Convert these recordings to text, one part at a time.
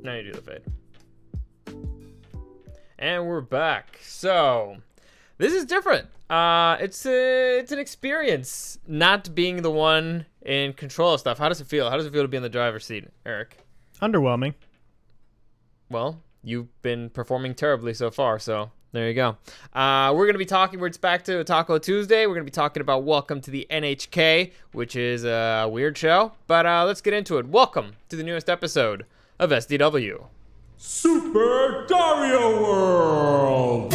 Now you do the fade. And we're back. So, this is different. It's an experience not being the one in control of stuff. How does it feel? How does it feel to be in the driver's seat, Eric? Underwhelming. Well, you've been performing terribly so far, so there you go. We're going to be talking, it's back to OTAKO Tuesday. We're going to be talking about Welcome to the N.H.K, which is a weird show. But let's get into it. Welcome to the newest episode of SDW. Super Dario World!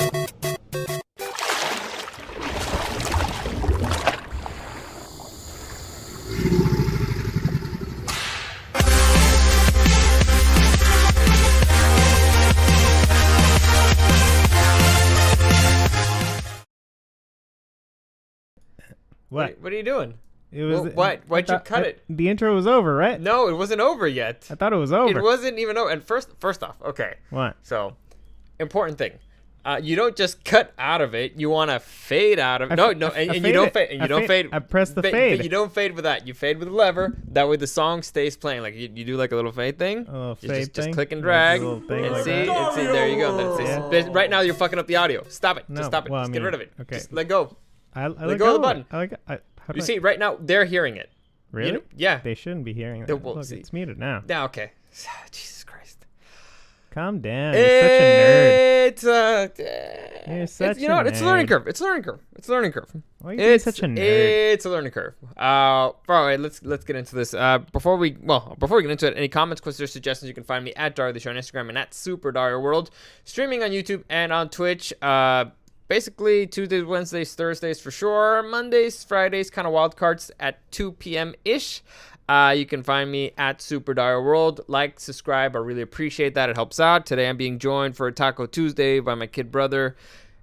What? What are you doing? It was. What? Why'd you cut it? The intro was over, right? No, it wasn't over yet. I thought it was over. It wasn't even over. And first off, okay. What? So, important thing. You don't just cut out of it. You want to fade out of it. No, and you don't fade. And you don't fade. I press the fade. But you don't fade with that. You fade with the lever. That way the song stays playing. Like you do like a little fade thing. A little fade thing. Just click and drag. Like And like see, that. there you go. Right now you're fucking up the audio. Stop it. No, Just stop it. well, Just I get mean, rid of it. okay. Just let go. I let go of the button. You See, right now they're hearing it. Really? Yeah. They shouldn't be hearing that. Well, Look, see. it's muted now. Yeah. Okay. Jesus Christ. Calm down. You're such a It's You're such you know what? a It's a learning nerd. curve. It's a learning curve. It's a learning curve. Why are you being such a nerd? It's a learning curve. All right, let's get into this. Before we get into it, any comments, questions, or suggestions, you can find me at Dario the Show on Instagram and at Super Dario World, streaming on YouTube and on Twitch. Basically Tuesdays, Wednesdays, Thursdays for sure. Mondays, Fridays, kind of wild cards at 2 p.m. ish. You can find me at Super Dario World. Like, subscribe. I really appreciate that. It helps out. Today I'm being joined for OTAKO Tuesday by my kid brother,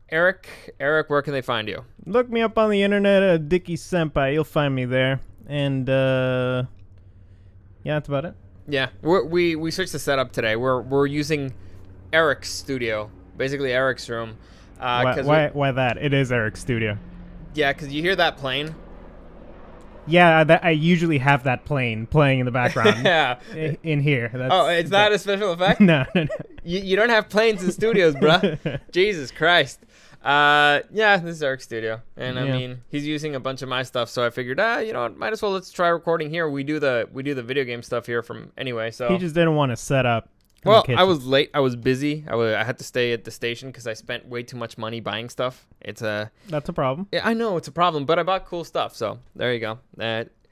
Eric. Eric, where can they find you? Look me up on the internet at Dicky Senpai. You'll find me there. And yeah, that's about it. Yeah, we switched the setup today. We're using Eric's studio, basically Eric's room. Why that? It is Eric's studio. Yeah, because you hear that plane. Yeah, I usually have that plane playing in the background. Yeah. In here. It's not a special effect? No. You don't have planes in studios, bruh. Jesus Christ. Yeah, this is Eric's studio. And I mean, he's using a bunch of my stuff, so I figured, you know what, might as well let's try recording here. We do the video game stuff here from anyway, so. He just didn't want to set up. Well, I was late. I was busy. I had to stay at the station because I spent way too much money buying stuff. That's a problem. Yeah, I know it's a problem, but I bought cool stuff. So there you go.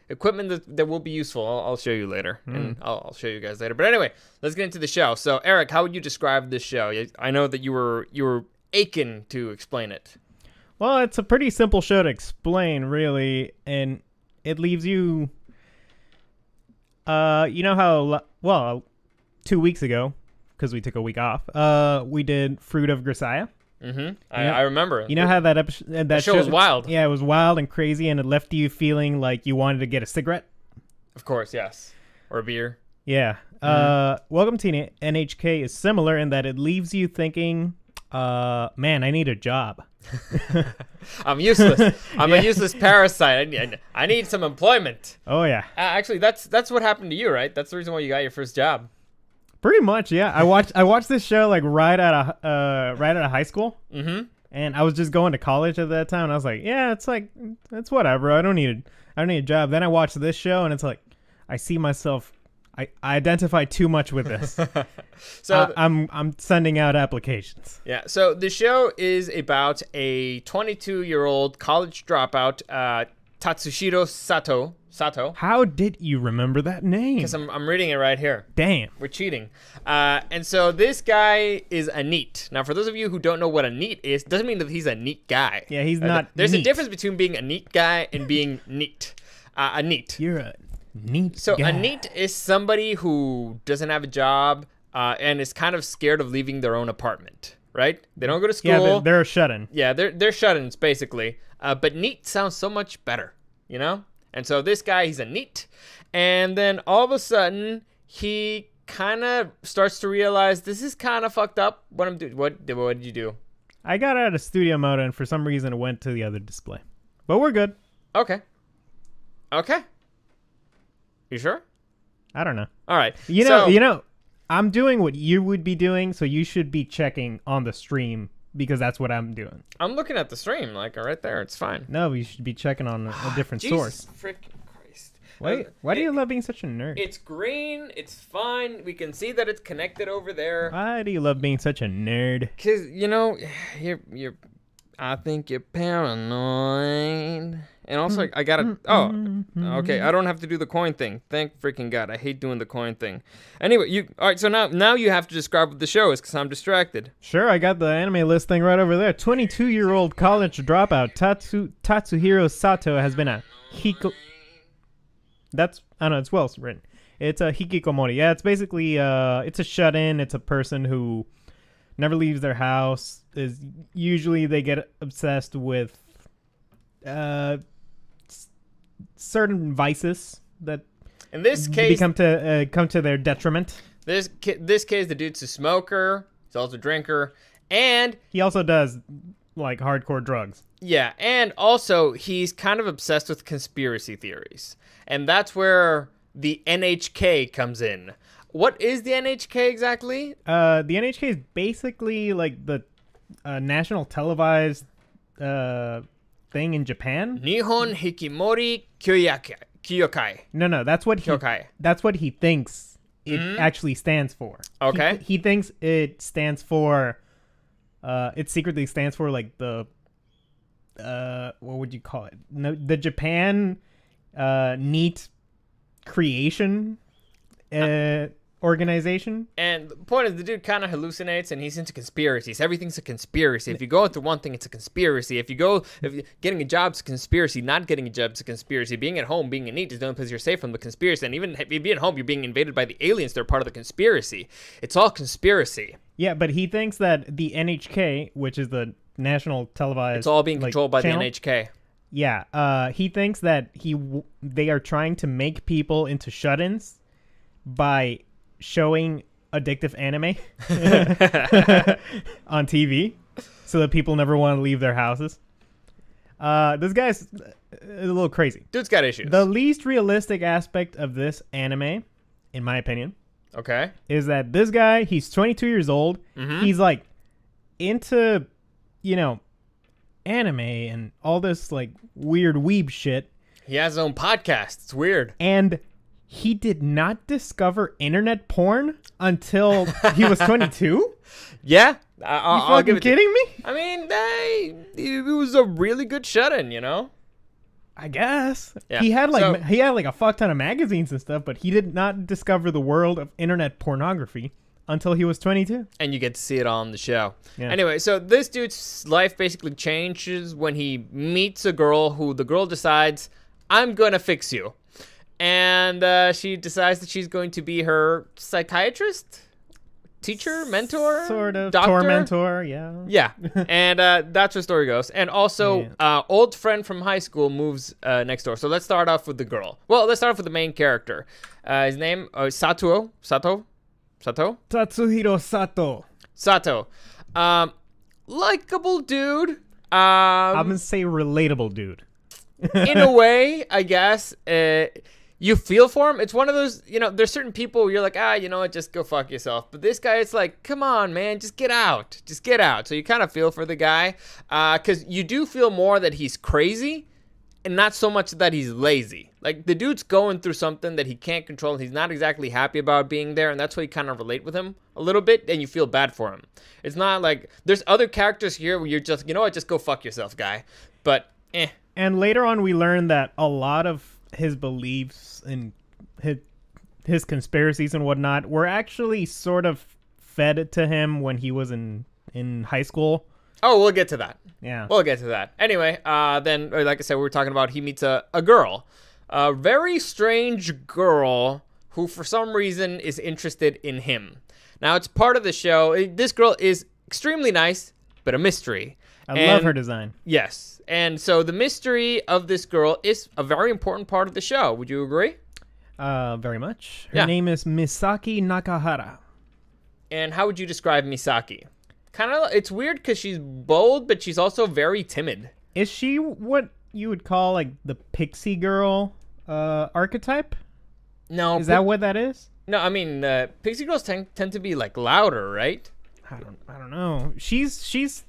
Equipment that will be useful. I'll show you later, and I'll show you guys later. But anyway, let's get into the show. So Eric, how would you describe this show? I know that you were aching to explain it. Well, it's a pretty simple show to explain, really, and it leaves you. You know how 2 weeks ago, because we took a week off, we did Fruit of Grisaya. Mm-hmm. I remember. You know how that episode, that show was wild. Yeah, it was wild and crazy, and it left you feeling like you wanted to get a cigarette. Of course, yes, or a beer. Yeah. Welcome to N.H.K is similar in that it leaves you thinking, man, I need a job. I'm useless. I'm a useless parasite. I need some employment. Oh yeah. Actually, that's what happened to you, right? That's the reason why you got your first job. Pretty much, yeah. I watched this show like right out of high school, and I was just going to college at that time. And I was like, yeah, it's whatever. I don't need a job. Then I watched this show, and it's like, I see myself. I identify too much with this. So I'm sending out applications. Yeah. So the show is about a 22-year-old college dropout, Tatsushiro Sato. How did you remember that name? Because I'm reading it right here. Damn. We're cheating. And so this guy is a NEET. Now, for those of you who don't know what a NEET is, doesn't mean that he's a neat guy. Yeah, he's not There's neat. a difference between being a neat guy and being neat. A NEET. You're a neat So guy. a NEET is somebody who doesn't have a job and is kind of scared of leaving their own apartment, right? They don't go to school. Yeah, they're a shut-in. Yeah, they're shut-ins, basically. But NEET sounds so much better, you know? And so this guy, he's a NEET. And then all of a sudden, he kind of starts to realize this is kind of fucked up what I'm doing. What did you do? I got out of studio mode, and for some reason, it went to the other display. But we're good. Okay. You sure? I don't know. All right. You know, I'm doing what you would be doing, so you should be checking on the stream because that's what I'm doing. I'm looking at the stream, like right there. It's fine. No, you should be checking on a different source. Freaking Christ! Why do you love being such a nerd? It's green. It's fine. We can see that it's connected over there. Why do you love being such a nerd? Cause you're. I think you're paranoid. And also, I gotta. Oh, okay. I don't have to do the coin thing. Thank freaking God. I hate doing the coin thing. Anyway, all right. So now you have to describe what the show is, cause I'm distracted. Sure, I got the anime list thing right over there. 22-year-old college dropout Tatsuhiro Sato has been a That's I don't know. It's well written. It's a hikikomori. Yeah, it's basically it's a shut-in. It's a person who never leaves their house. Is usually they get obsessed with certain vices that in this case come to their detriment. This case, the dude's a smoker. He's also a drinker, and he also does like hardcore drugs. Yeah, and also he's kind of obsessed with conspiracy theories, and that's where the NHK comes in. What is the NHK exactly? The NHK is basically like the national televised thing in Japan. Nihon Hikimori Kyokai. No, that's what he thinks it actually stands for. Okay. He thinks it stands for it secretly stands for like the what would you call it? No, the Japan NEAT creation organization. And the point is, the dude kind of hallucinates, and he's into conspiracies. Everything's a conspiracy. If you go into one thing, it's a conspiracy. If getting a job's a conspiracy, not getting a job's a conspiracy. Being at home, being in NEAT is the only place you're safe from the conspiracy. And even if you be at home, you're being invaded by the aliens. They're part of the conspiracy. It's all conspiracy. Yeah, but he thinks that the NHK, which is the national televised, it's all being controlled by channel, the NHK. Yeah, he thinks that they are trying to make people into shut-ins by showing addictive anime on TV so that people never want to leave their houses. This guy's a little crazy. Dude's got issues. The least realistic aspect of this anime, in my opinion, okay, is that this guy, he's 22 years old. Mm-hmm. He's like into, anime and all this like weird weeb shit. He has his own podcast. It's weird. And he did not discover internet porn until he was 22? Yeah. I'll give it kidding me? I mean, it was a really good shut-in, I guess. Yeah. He had like a fuck ton of magazines and stuff, but he did not discover the world of internet pornography until he was 22. And you get to see it all on the show. Yeah. Anyway, so this dude's life basically changes when he meets a girl who the girl decides, I'm going to fix you. And she decides that she's going to be her psychiatrist, teacher, mentor, sort of doctor? tormentor, yeah. Yeah, and that's where the story goes. And also, old friend from high school moves next door. So let's start off with the girl. Well, let's start off with the main character. His name is Sato. Tatsuhiro Sato. Sato, likable dude. I'm gonna say relatable dude. In a way, I guess. You feel for him. It's one of those, there's certain people where you're like, what, just go fuck yourself. But this guy, it's like, come on, man, just get out. Just get out. So you kind of feel for the guy because you do feel more that he's crazy and not so much that he's lazy. Like, the dude's going through something that he can't control. He's not exactly happy about being there, and that's why you kind of relate with him a little bit, and you feel bad for him. It's not like, there's other characters here where you're just, just go fuck yourself, guy. But, And later on, we learn that a lot of his beliefs and his conspiracies and whatnot were actually sort of fed to him when he was in high school. Oh, we'll get to that. Yeah. We'll get to that. Anyway, then, like I said, we were talking about he meets a girl. A very strange girl who, for some reason, is interested in him. Now, it's part of the show. This girl is extremely nice, but a mystery. I love her design. Yes. And so the mystery of this girl is a very important part of the show. Would you agree? Very much. Her name is Misaki Nakahara. And how would you describe Misaki? Kind of, it's weird because she's bold, but she's also very timid. Is she what you would call like the pixie girl archetype? No. Is that what that is? No, I mean, pixie girls tend to be like louder, right? I don't know. She's She's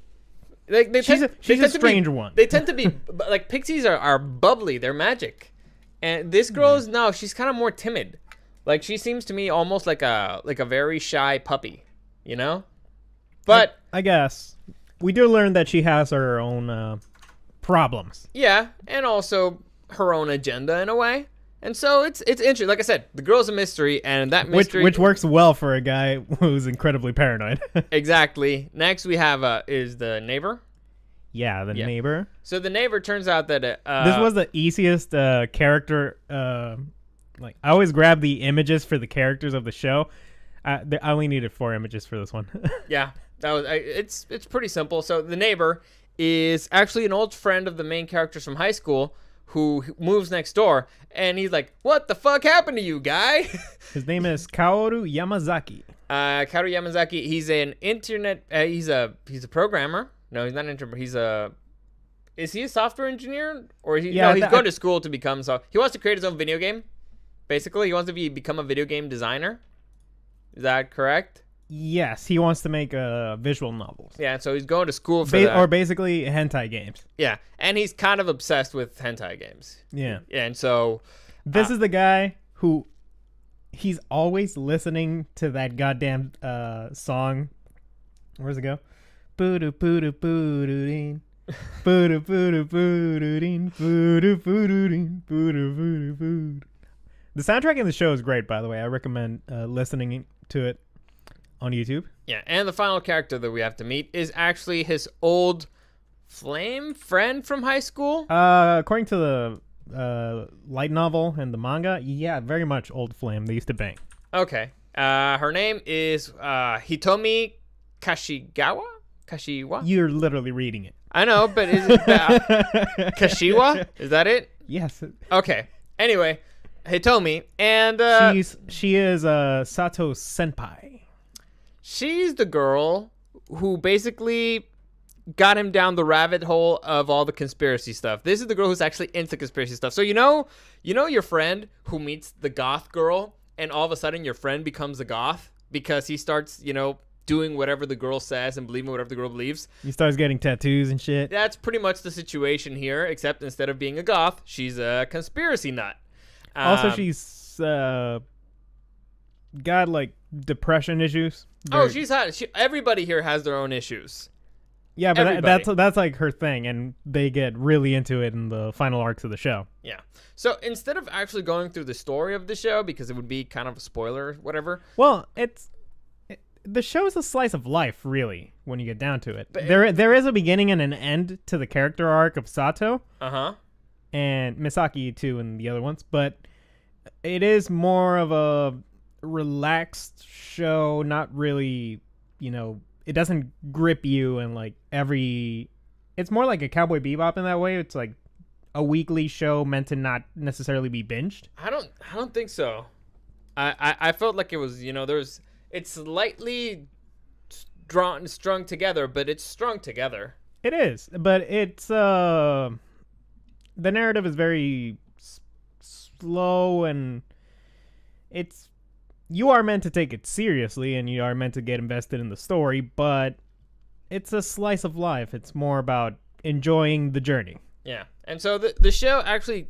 a strange one. They tend to be like pixies are bubbly. They're magic, and this girl's no. She's kind of more timid. Like she seems to me almost like a very shy puppy, you know. But I guess we do learn that she has her own problems. Yeah, and also her own agenda in a way. And so it's interesting. Like I said, the girl's a mystery, and that mystery which works well for a guy who's incredibly paranoid. Exactly. Next we have is the neighbor. Yeah, the neighbor. So the neighbor turns out that this was the easiest character. Like I always grab the images for the characters of the show. I only needed 4 images for this one. Yeah, that was it's pretty simple. So the neighbor is actually an old friend of the main characters from high school who moves next door, and he's like, "What the fuck happened to you, guy?" His name is Kaoru Yamazaki. Kaoru Yamazaki. He's an internet. He's a programmer. No, he's not an internet. Is he a software engineer or is he? Yeah, no, he's going to school to become. So he wants to create his own video game. Basically, he wants to become a video game designer. Is that correct? Yes, he wants to make visual novels. Yeah, so he's going to school for that. Or basically hentai games. Yeah, and he's kind of obsessed with hentai games. Yeah. And so... This is the guy who... He's always listening to that goddamn song. Where's it go? Boo-doo, boo-doo, boo-doo-deen. Boo-doo, boo-doo, boo-doo-deen. Boo-doo, boo-doo-deen. Boo-doo, boo-doo, boo-doo. The soundtrack in the show is great, by the way. I recommend listening to it on YouTube. Yeah, and the final character that we have to meet is actually his old flame friend from high school. According to the light novel and the manga, yeah, very much old flame. They used to bang. Okay. Her name is Hitomi Kashigawa? Kashiwa? You're literally reading it. I know, but is it Kashiwa? Is that it? Yes. Okay. Anyway, Hitomi, and she is Sato senpai. She's the girl who basically got him down the rabbit hole of all the conspiracy stuff. This is the girl who's actually into conspiracy stuff. So you know your friend who meets the goth girl, and all of a sudden your friend becomes a goth because he starts, doing whatever the girl says and believing whatever the girl believes. He starts getting tattoos and shit. That's pretty much the situation here, except instead of being a goth, she's a conspiracy nut. Also, she's got like depression issues. She's hot. Everybody here has their own issues. Yeah, but that's like her thing, and they get really into it in the final arcs of the show. Yeah. So instead of actually going through the story of the show, because it would be kind of a spoiler, whatever. Well, the show is a slice of life, really, when you get down to it. But there is a beginning and an end to the character arc of Sato. And Misaki too, and the other ones, but it is more of a relaxed show, not really, it doesn't grip you and like it's more like a Cowboy Bebop in that way. It's like a weekly show meant to not necessarily be binged. I don't think so. I felt like it was, it's slightly strung together, but it's strung together. It is, but it's the narrative is very slow, and you are meant to take it seriously and you are meant to get invested in the story, but it's a slice of life. It's more about enjoying the journey. Yeah. And so the show actually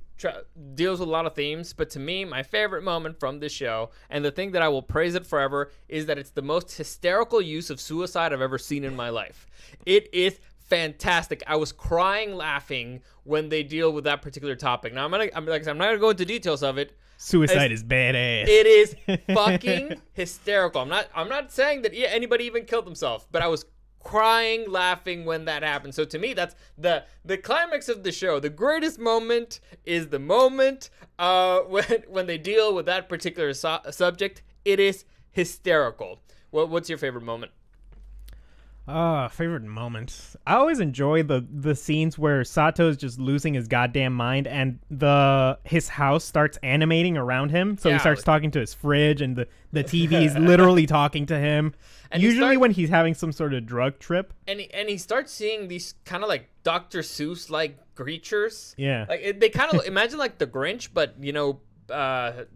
deals with a lot of themes, but to me, my favorite moment from this show, and the thing that I will praise it forever, is that it's the most hysterical use of suicide I've ever seen in my life. It is fantastic. I was crying laughing when they deal with that particular topic. Now I'm not gonna go into details of it. Suicide is badass. It is fucking hysterical. I'm not saying that anybody even killed themselves, but I was crying laughing when that happened. So to me, that's the climax of the show. The greatest moment is the moment when they deal with that particular subject. It is hysterical. What's your favorite moment? Favorite moments. I always enjoy the scenes where Sato's just losing his goddamn mind and his house starts animating around him. So he starts talking to his fridge and the TV is literally talking to him. And usually when he's having some sort of drug trip. And he starts seeing these kind of like Dr. Seuss like creatures. Yeah. Like they kind of imagine like the Grinch, but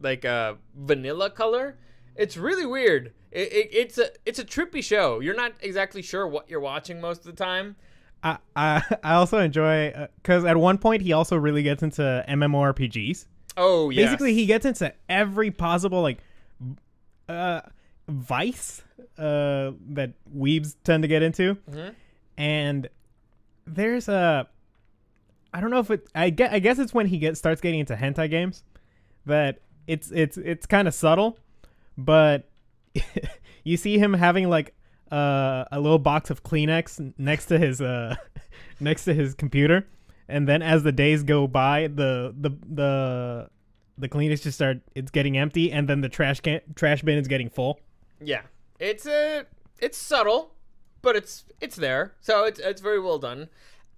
like a vanilla color. It's really weird. It's a trippy show. You're not exactly sure what you're watching most of the time. I also enjoy because at one point he also really gets into MMORPGs. Oh yeah. Basically, he gets into every possible like vice that weebs tend to get into, and there's a I don't know if it I guess it's when he starts getting into hentai games that it's kind of subtle, but you see him having like a little box of Kleenex next to his computer, and then as the days go by, the Kleenex just it's getting empty, and then the trash bin is getting full. Yeah, it's subtle, but it's there, so it's very well done.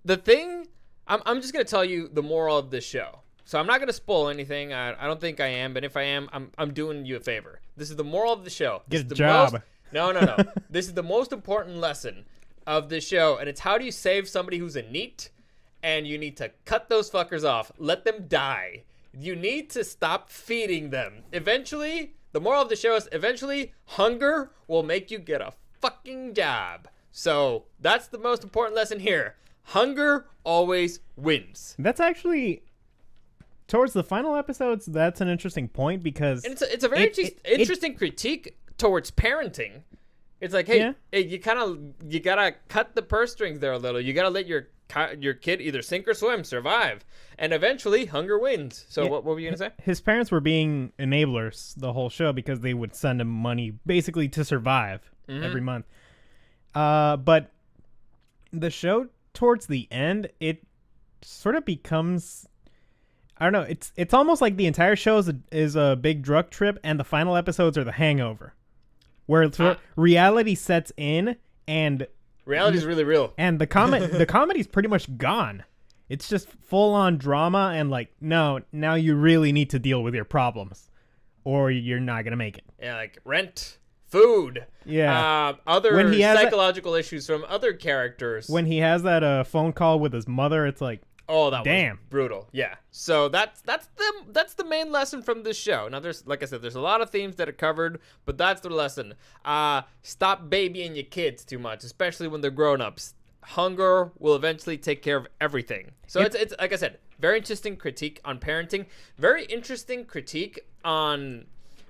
The thing, I'm just gonna tell you the moral of this show. So I'm not gonna spoil anything. I don't think I am, but if I am, I'm doing you a favor. This is the moral of the show. Get a job. No. This is the most important lesson of this show, and it's how do you save somebody who's a NEET, and you need to cut those fuckers off. Let them die. You need to stop feeding them. Eventually, the moral of the show is eventually hunger will make you get a fucking job. So that's the most important lesson here. Hunger always wins. That's actually towards the final episodes. That's an interesting point because and it's a very interesting critique towards parenting. It's like, hey, you gotta cut the purse strings there a little. You gotta let your kid either sink or swim, survive, and eventually hunger wins. So what were you gonna say? His parents were being enablers the whole show because they would send him money basically to survive every month. But the show towards the end, it sort of becomes, I don't know, it's almost like the entire show is a big drug trip, and the final episodes are the hangover, where reality sets in, and reality's really real, and the comedy's pretty much gone. It's just full on drama, and like, no, now you really need to deal with your problems, or you're not gonna make it. Yeah, like rent, food, other psychological issues from other characters. When he has that phone call with his mother, it's like, oh, that damn, was brutal. Yeah. So that's the main lesson from this show. Now, there's, like I said, there's a lot of themes that are covered, but that's the lesson. Stop babying your kids too much, especially when they're grown-ups. Hunger will eventually take care of everything. So it's like I said, very interesting critique on parenting. Very interesting critique on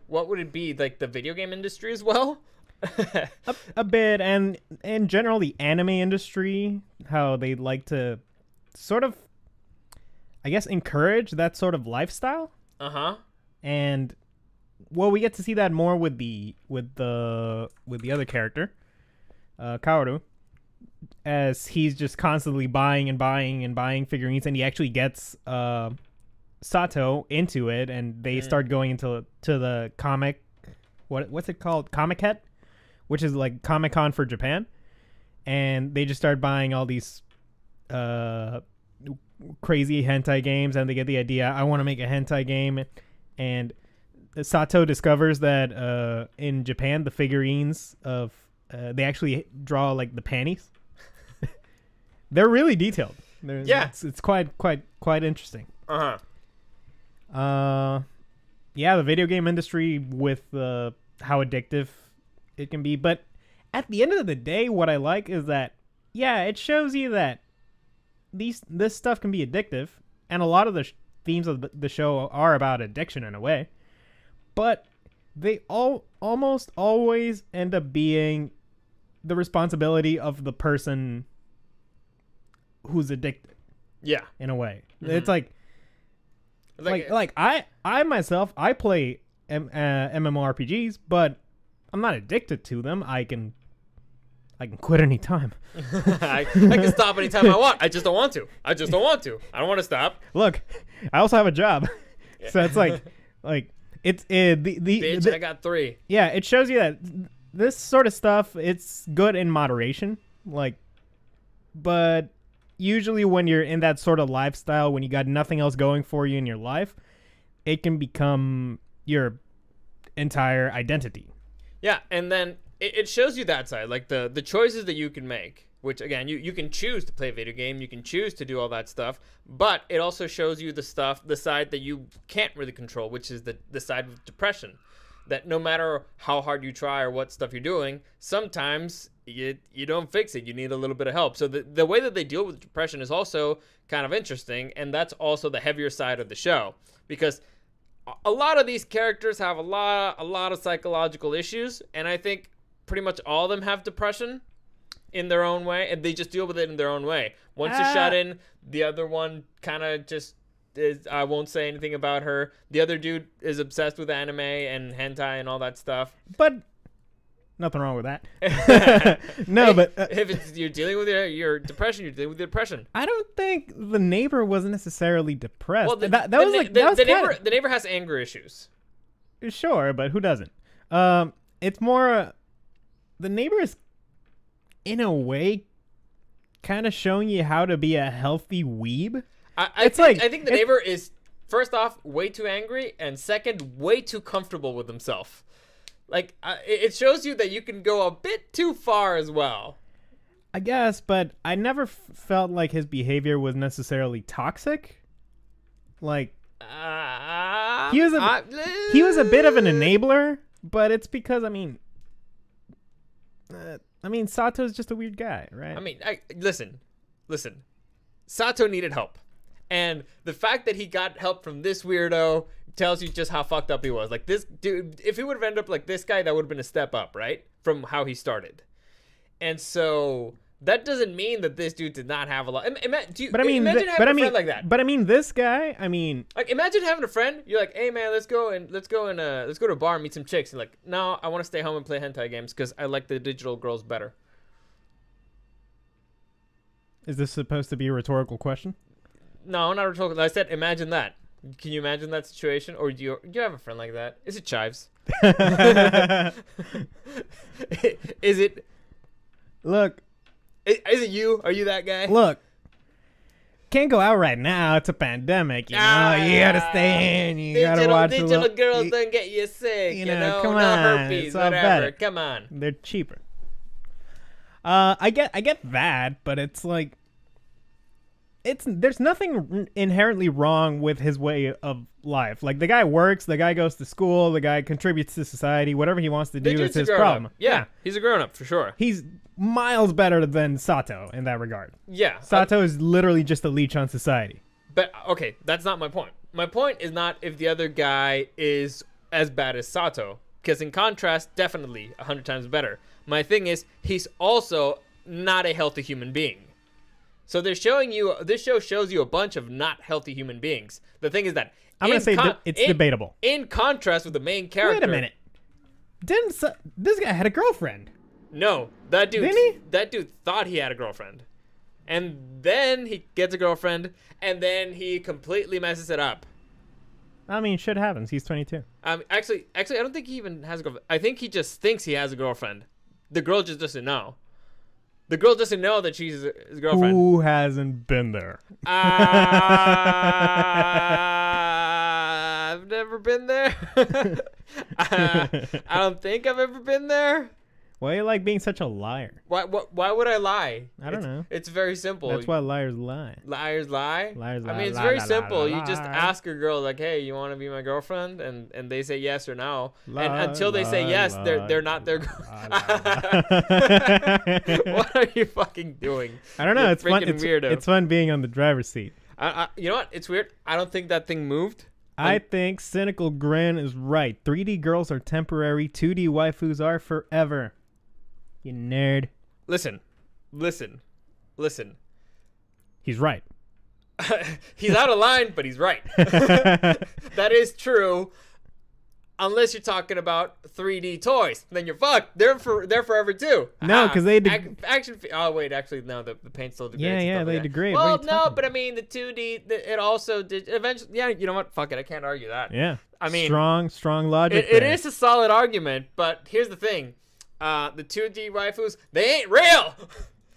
what would it be, like the video game industry as well. a bit, and in general the anime industry, how they like to sort of, I guess, encourage that sort of lifestyle. And well, we get to see that more with the other character, Kaoru, as he's just constantly buying and buying and buying figurines, and he actually gets Sato into it, and they start going into the comic, what's it called, Comic-Con, which is like Comic-Con for Japan, and they just start buying all these crazy hentai games, and they get the idea, I want to make a hentai game, and Sato discovers that in Japan the figurines of they actually draw like the panties. They're really detailed. It's quite interesting. The video game industry with how addictive it can be, but at the end of the day, what I like is that it shows you that this stuff can be addictive, and a lot of the themes of the show are about addiction in a way, but they almost always end up being the responsibility of the person who's addicted. Yeah, in a way. It's like I myself, I play MMORPGs, but I'm not addicted to them. I can quit anytime. I can stop anytime I want. I just don't want to. I don't want to stop. Look, I also have a job. So it's like it's Bitch, I got 3. Yeah, it shows you that this sort of stuff, it's good in moderation. But usually when you're in that sort of lifestyle, when you got nothing else going for you in your life, it can become your entire identity. Yeah, and then it shows you that side, like the choices that you can make, which again, you can choose to play a video game, you can choose to do all that stuff, but it also shows you the side that you can't really control, which is the side of depression. that no matter how hard you try or what stuff you're doing, sometimes you don't fix it. You need a little bit of help. So the way that they deal with depression is also kind of interesting, and that's also the heavier side of the show, because a lot of these characters have a lot of psychological issues, and I think pretty much all of them have depression in their own way, and they just deal with it in their own way. Once you're shut in, the other one kind of just is, I won't say anything about her. The other dude is obsessed with anime and hentai and all that stuff. But nothing wrong with that. No, Hey, but if you're dealing with your depression, you're dealing with your depression. I don't think the neighbor was necessarily depressed. Well, the neighbor has anger issues. Sure, but who doesn't? It's more the neighbor is, in a way, kind of showing you how to be a healthy weeb. I think the neighbor is, first off, way too angry, and second, way too comfortable with himself. Like, it shows you that you can go a bit too far as well. I guess, but I never felt like his behavior was necessarily toxic. Like, he was a bit of an enabler, but it's because, I mean, Sato's just a weird guy, right? I mean, listen. Sato needed help. And the fact that he got help from this weirdo tells you just how fucked up he was. Like, this dude, if he would have ended up like this guy, that would have been a step up, right? From how he started. And so that doesn't mean that this dude did not have a lot. Imagine having a friend like that. But I mean, this guy, like, imagine having a friend. You're like, hey man, let's go to a bar and meet some chicks. And like, no, I want to stay home and play hentai games because I like the digital girls better. Is this supposed to be a rhetorical question? No, not rhetorical. I said, imagine that. Can you imagine that situation? Or do you have a friend like that? Is it Chives? Is it? Look. Is it you? Are you that guy? Look. Can't go out right now. It's a pandemic. You know, you gotta stay in. You gotta watch digital girls don't get you sick. You know, come no on, herpes, it's all whatever. better. Come on. They're cheaper. I get that, but it's like, there's nothing inherently wrong with his way of life. Like, the guy works, the guy goes to school, the guy contributes to society. Whatever he wants to do is his problem. Yeah, he's a grown-up for sure. He's miles better than Sato in that regard. Yeah. Sato is literally just a leech on society. But, okay, that's not my point. My point is not if the other guy is as bad as Sato. Because in contrast, definitely 100 times better. My thing is, he's also not a healthy human being. So this show shows you a bunch of not healthy human beings. The thing is that I'm going to say it's debatable. In contrast with the main character. Wait a minute. This guy had a girlfriend? No, that dude. Didn't he? That dude thought he had a girlfriend, and then he gets a girlfriend, and then he completely messes it up. I mean, shit happens. He's 22. Actually, I don't think he even has a girlfriend. I think he just thinks he has a girlfriend. The girl just doesn't know. The girl doesn't know that she's his girlfriend. Who hasn't been there? I've never been there. I don't think I've ever been there. Why are you like being such a liar? Why would I lie? I don't know. It's very simple. That's why liars lie. Liars lie? Liars lie. I mean, it's very simple. You just ask a girl, like, hey, you want to be my girlfriend? And they say yes or no. And until they say yes, they're not their girlfriend. What are you fucking doing? I don't know. You're It's fun. weirdo. It's fun being on the driver's seat. You know what? It's weird. I don't think that thing moved. I think Cynical Grin is right. 3D girls are temporary. 2D waifus are forever. You nerd. Listen. He's right. He's out of line, but he's right. That is true. Unless you're talking about 3D toys, then you're fucked. They're forever too. No, because they oh wait, actually no, the paint still degrades. Yeah, they degrade. Well, no, but I mean the 2D, it also did eventually. Yeah, you know what? Fuck it, I can't argue that. Yeah, I mean, strong logic. It is a solid argument, but here's the thing: the 2D waifus, they ain't real.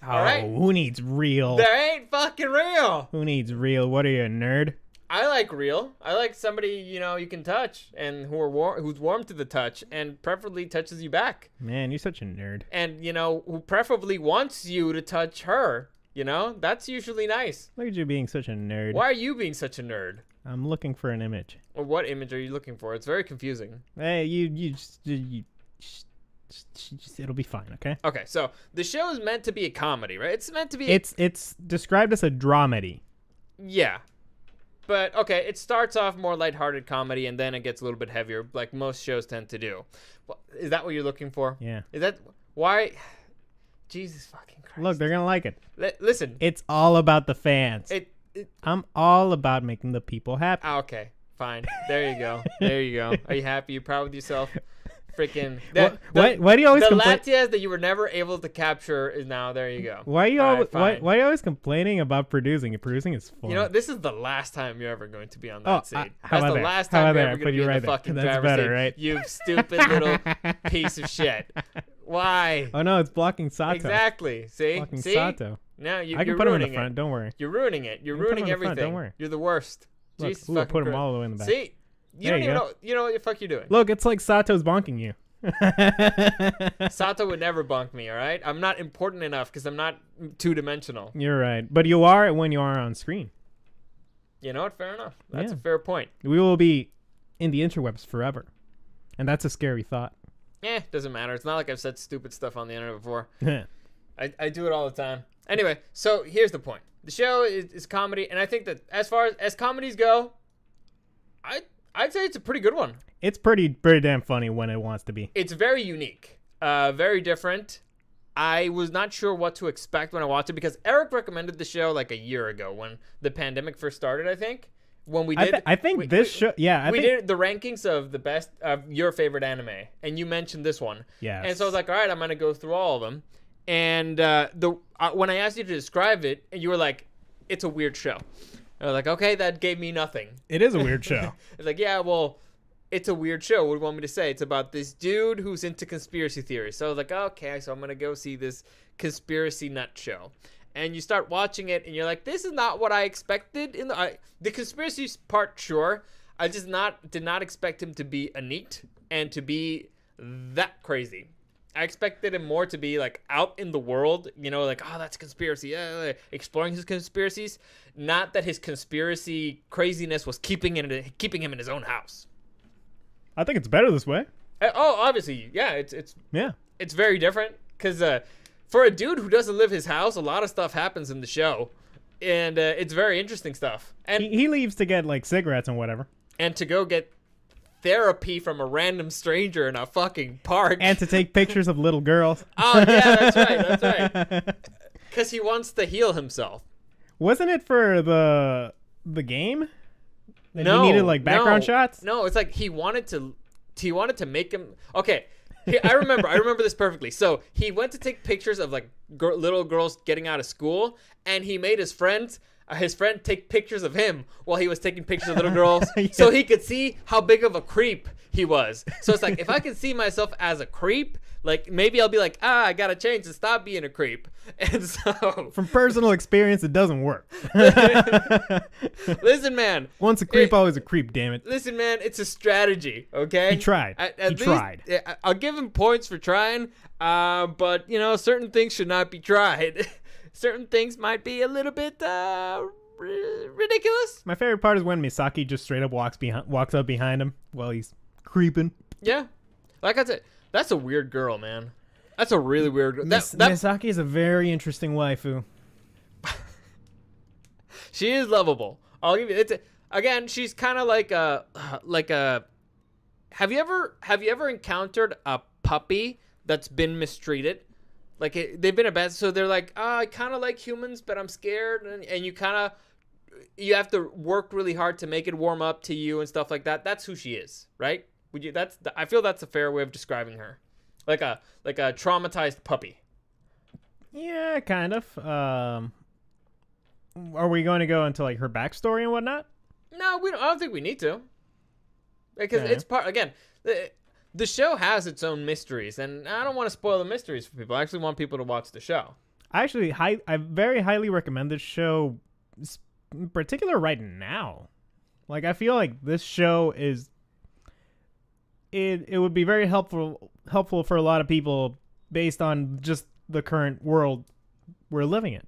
All right? Who needs real? They ain't fucking real. Who needs real? What are you, a nerd? I like real. I like somebody, you can touch and who's warm to the touch and preferably touches you back. Man, you're such a nerd. And, who preferably wants you to touch her. That's usually nice. Look at you being such a nerd. Why are you being such a nerd? I'm looking for an image. Or what image are you looking for? It's very confusing. Hey, just it'll be fine, okay? Okay, so the show is meant to be a comedy, right? It's meant to be. It's described as a dramedy. Yeah. But, okay, it starts off more lighthearted comedy, and then it gets a little bit heavier, like most shows tend to do. Well, is that what you're looking for? Yeah. Is that why? Jesus fucking Christ. Look, they're gonna like it. Listen. It's all about the fans. It I'm all about making the people happy. Okay, fine. There you go. There you go. Are you happy? You proud with yourself? Freaking. Why do you always the complain? Latias that you were never able to capture is now. There you go. Why are you All always right, fine. why are you always complaining about producing? Producing is fun. You know, this is the last time you're ever going to be on that seat. how That's about the there? last How time about you're there? ever Put going to you be in right the there. fucking That's driver's better, seat. right? You stupid little piece of shit. Why? Oh no, it's blocking Sato. Exactly. See? Blocking See? Sato. No, you're I can put him in the ruining front. it. Don't worry. You're ruining it. You're You can put him ruining in the front, everything. don't worry. You're the worst. Look, Jesus I fucking put him Christ. all the way in the back. See? You There don't you even go. know. You know what the fuck you're doing. Look, it's like Sato's bonking you. Sato would never bonk me, all right? I'm not important enough because I'm not two-dimensional. You're right, but you are when you are on screen. You know what? Fair enough. That's Yeah. a fair point. We will be in the interwebs forever, and that's a scary thought. Doesn't matter. It's not like I've said stupid stuff on the internet before. I do it all the time. Anyway, so here's the point. The show is comedy, and I think that as far as comedies go, I'd say it's a pretty good one. It's pretty damn funny when it wants to be. It's very unique, very different. I was not sure what to expect when I watched it because Eric recommended the show like a year ago when the pandemic first started, I think. When we did, I think this show, yeah, we did the rankings of the best of your favorite anime, and you mentioned this one. Yeah. And so I was like, all right, I'm gonna go through all of them. And when I asked you to describe it, and you were like, it's a weird show. I was like, okay, that gave me nothing. It is a weird show. It's like, yeah, well, it's a weird show. What do you want me to say? It's about this dude who's into conspiracy theories. So I was like, okay, so I'm going to go see this conspiracy nut show. And you start watching it, and you're like, this is not what I expected. The conspiracy part, sure. I just did not expect him to be a neat and to be that crazy. I expected him more to be like out in the world, you know, like, oh, that's conspiracy, exploring his conspiracies. Not that his conspiracy craziness was keeping him in his own house. I think it's better this way. Oh, obviously, yeah, it's very different because for a dude who doesn't live his house, a lot of stuff happens in the show, and it's very interesting stuff. And he leaves to get like cigarettes and whatever, and to go get therapy from a random stranger in a fucking park, and to take pictures of little girls. Oh yeah, that's right. Because he wants to heal himself. Wasn't it for the game? That No, he needed like background no, shots. No, it's like he wanted to make him. Okay, I remember this perfectly. So he went to take pictures of like little girls getting out of school, and he made his friend take pictures of him while he was taking pictures of little girls, Yeah. so he could see how big of a creep he was. So it's like, if I can see myself as a creep, like maybe I'll be like, I gotta change to stop being a creep. And so From personal experience, it doesn't work. listen, man. Once a creep, always a creep. Damn it. Listen, man, it's a strategy, okay? He tried. He tried. I'll give him points for trying, but, you know, certain things should not be tried. Certain things might be a little bit ridiculous. My favorite part is when Misaki just straight up walks up behind him while he's creeping. Yeah. Like I said, that's a weird girl, man. That's a really weird girl. Misaki is a very interesting waifu. She is lovable. I'll give you again, she's kind of like a have you ever encountered a puppy that's been mistreated? Like they've been abandoned, so they're like, I kind of like humans, but I'm scared, and you have to work really hard to make it warm up to you and stuff like that. That's who she is, right? I feel that's a fair way of describing her, like a traumatized puppy. Yeah, kind of. Are we going to go into like her backstory and whatnot? No, I don't think we need to, because Okay. it's part again. The show has its own mysteries, and I don't want to spoil the mysteries for people. I actually want people to watch the show. I very highly recommend this show, in particular right now. Like, I feel like this show is it would be very helpful for a lot of people based on just the current world we're living in,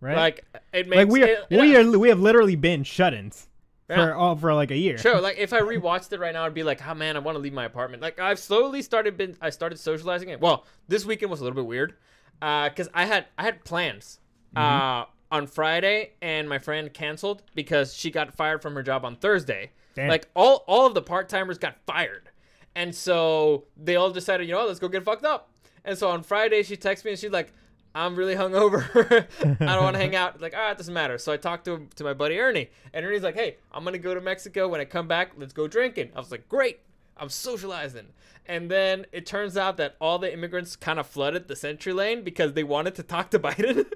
right? Like it makes like we have literally been shut-ins. for like a year. Sure, like if I rewatched it right now, I'd be like, oh man, I want to leave my apartment. Like I started socializing it. Well, this weekend was a little bit weird, because I had plans on Friday, and my friend canceled because she got fired from her job on Thursday. Damn. Like all of the part-timers got fired, and so they all decided, let's go get fucked up. And so on Friday, she texts me and she's like, I'm really hungover. I don't want to hang out. Like, it doesn't matter. So I talked to my buddy Ernie, and Ernie's like, hey, I'm going to go to Mexico. When I come back, let's go drinking. I was like, great. I'm socializing. And then it turns out that all the immigrants kind of flooded the Sentry Lane because they wanted to talk to Biden.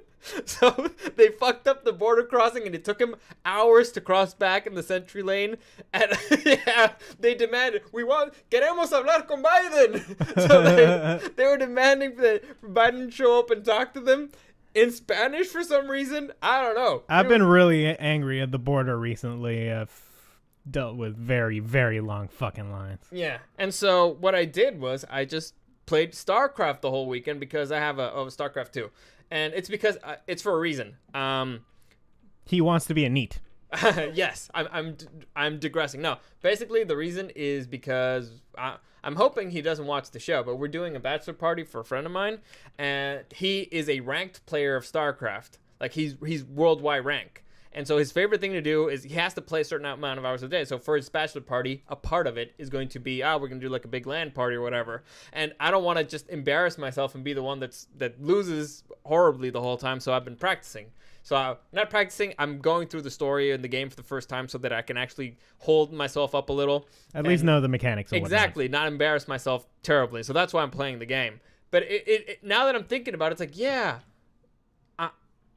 So they fucked up the border crossing, and it took him hours to cross back in the Sentry Lane. And they demanded, queremos hablar con Biden. So they were demanding that Biden show up and talk to them in Spanish for some reason. I don't know. I've been really angry at the border recently. I've dealt with very, very long fucking lines. Yeah. And so what I did was I just played StarCraft the whole weekend because I have a StarCraft 2. And it's because it's for a reason. He wants to be a NEET. Yes, I'm digressing. No, basically the reason is because I'm hoping he doesn't watch the show, but we're doing a bachelor party for a friend of mine, and he is a ranked player of StarCraft. Like he's worldwide rank. And so his favorite thing to do is he has to play a certain amount of hours a day. So for his bachelor party, a part of it is going to be, we're going to do like a big LAN party or whatever. And I don't want to just embarrass myself and be the one that loses horribly the whole time. So I've been practicing. So not practicing, I'm going through the story in the game for the first time so that I can actually hold myself up a little. At least know the mechanics of exactly, not embarrass myself terribly. So that's why I'm playing the game. But it now that I'm thinking about it, it's like, yeah,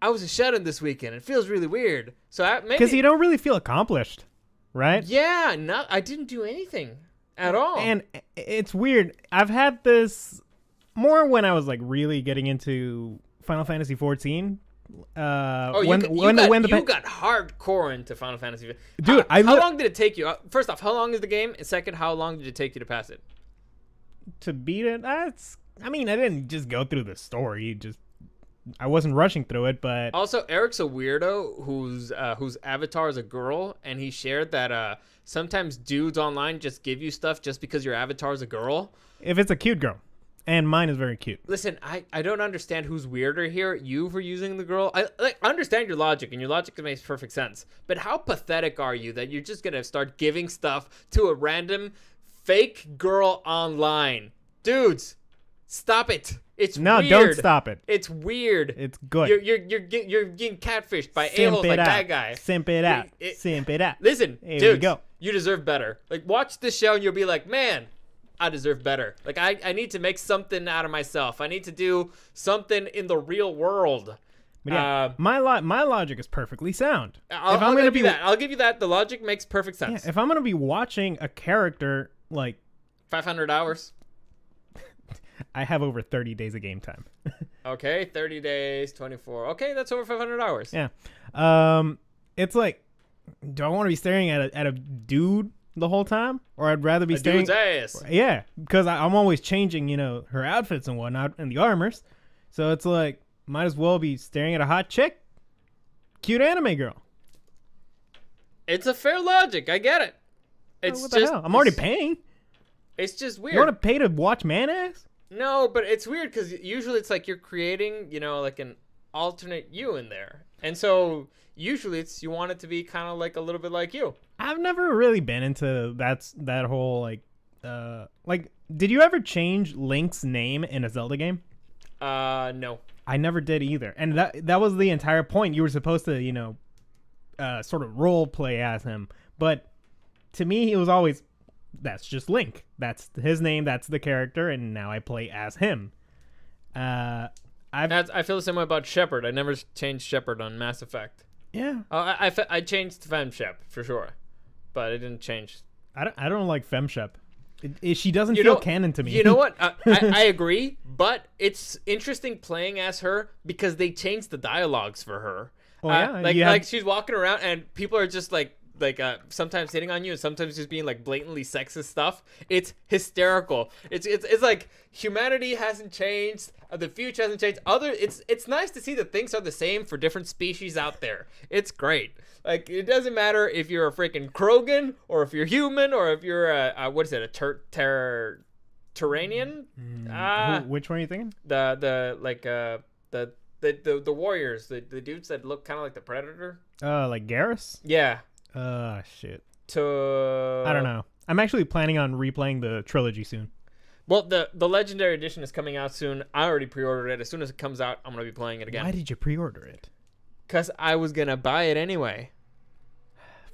I was a shut-in this weekend. It feels really weird. So because you don't really feel accomplished, right? Yeah, I didn't do anything at all. And it's weird. I've had this more when I was like really getting into Final Fantasy 14. You got hardcore into Final Fantasy. Dude, how long did it take you? First off, how long is the game? And second, how long did it take you to pass it? To beat it, I didn't just go through the story. I wasn't rushing through it, but also Eric's a weirdo whose avatar is a girl, and he shared that sometimes dudes online just give you stuff just because your avatar is a girl. If it's a cute girl, and mine is very cute. Listen, I don't understand who's weirder here. You for using the girl. I understand your logic, and your logic makes perfect sense. But how pathetic are you that you're just gonna start giving stuff to a random fake girl online, dudes? Stop it. It's no, weird. Don't stop it. It's weird. It's good. You're getting catfished by a-holes like that guy. Simp it out. Simp it out. Listen, here dudes, we go. You deserve better. Like, watch this show and you'll be like, man, I deserve better. Like, I need to make something out of myself. I need to do something in the real world. But yeah, my logic is perfectly sound. I'll give you that. I'll give you that. The logic makes perfect sense. Yeah, if I'm gonna be watching a character like 500 hours. I have over 30 days of game time. Okay, 30 days, 24. Okay, that's over 500 hours. Yeah. It's like, do I want to be staring at a dude the whole time, or I'd rather be staring dude's ass? Yeah, because I'm always changing, her outfits and whatnot and the armors. So it's like, might as well be staring at a hot chick, cute anime girl. It's a fair logic. I get it. It's what the hell? I'm already paying. It's just weird. You want to pay to watch man ass? No, but it's weird because usually it's like you're creating, like an alternate you in there. And so usually you want it to be kind of like a little bit like you. I've never really been into that whole did you ever change Link's name in a Zelda game? No. I never did either. And that was the entire point. You were supposed to, sort of role play as him. But to me, it was always, that's just Link. That's his name. That's the character. And now I play as him. I feel the same way about Shepard. I never changed Shepard on Mass Effect. Yeah. I changed FemShep for sure, but it didn't change. I don't like FemShep. She doesn't feel canon to me. You know what? I agree, but it's interesting playing as her because they changed the dialogues for her. Oh, yeah? Like she's walking around and people are just like like sometimes hitting on you and sometimes just being like blatantly sexist stuff. It's hysterical. It's like humanity hasn't changed, the future hasn't changed. It's nice to see that things are the same for different species out there. It's great. Like, it doesn't matter if you're a freaking Krogan or if you're human or if you're a what is it, a Terranian? Which one are you thinking? The warriors, the dudes that look kind of like the Predator. Like Garrus? Yeah. Shit. I don't know. I'm actually planning on replaying the trilogy soon. Well, the Legendary Edition is coming out soon. I already pre-ordered it. As soon as it comes out, I'm going to be playing it again. Why did you pre-order it? Because I was going to buy it anyway.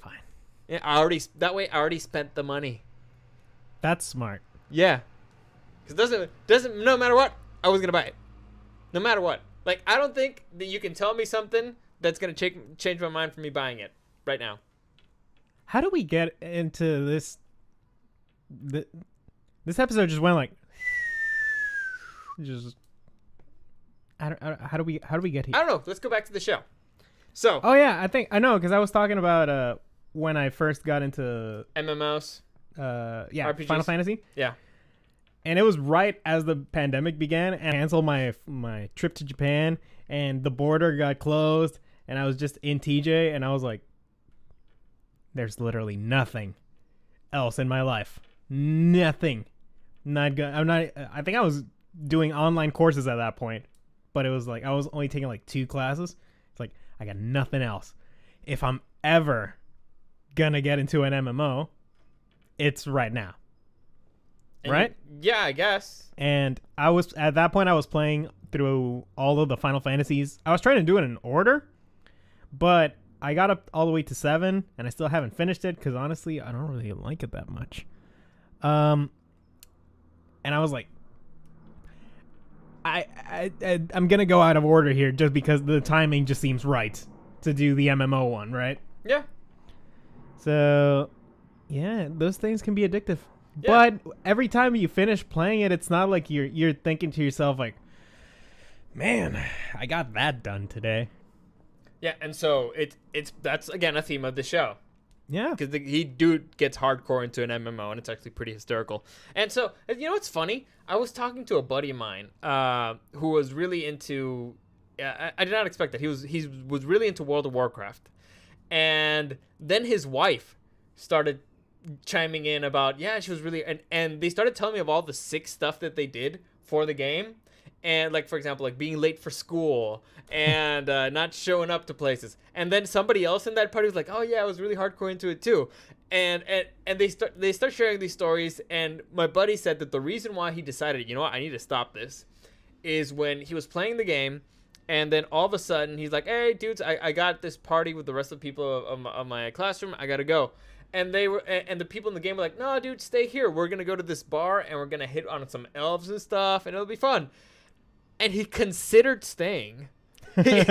Fine. Yeah, I already spent the money. That's smart. Yeah. Because doesn't no matter what, I was going to buy it. No matter what. Like, I don't think that you can tell me something that's going to change my mind for me buying it right now. How do we get into this? This episode just went like, just. How do we get here? I don't know. Let's go back to the show. So. Oh yeah, I know because I was talking about when I first got into MMOs. Yeah, RPGs. Final Fantasy. Yeah. And it was right as the pandemic began, and I canceled my trip to Japan, and the border got closed, and I was just in TJ, and I was like, there's literally nothing else in my life. Nothing. I think I was doing online courses at that point, but it was like, I was only taking like 2 classes. It's like, I got nothing else. If I'm ever gonna get into an MMO, it's right now. Right? Yeah, I guess. And at that point I was playing through all of the Final Fantasies. I was trying to do it in order, but I got up all the way to 7 and I still haven't finished it because honestly I don't really like it that much. And I was like, I'm gonna go out of order here just because the timing just seems right to do the MMO one, right? Yeah. So yeah, those things can be addictive. Yeah. But every time you finish playing it, it's not like you're thinking to yourself like, man, I got that done today. Yeah, and so that's again a theme of the show. Yeah. Because dude gets hardcore into an MMO, and it's actually pretty hysterical. And so, you know what's funny? I was talking to a buddy of mine who was really into... I did not expect that. He was really into World of Warcraft. And then his wife started chiming in about, yeah, she was really... And they started telling me of all the sick stuff that they did for the game. And, like, for example, like being late for school and not showing up to places. And then somebody else in that party was like, oh, yeah, I was really hardcore into it, too. And they start sharing these stories. And my buddy said that the reason why he decided, you know what, I need to stop this, is when he was playing the game. And then all of a sudden, he's like, hey, dudes, I got this party with the rest of the people of my classroom. I got to go. And the people in the game were like, no, dude, stay here. We're going to go to this bar, and we're going to hit on some elves and stuff, and it'll be fun. And he considered staying. He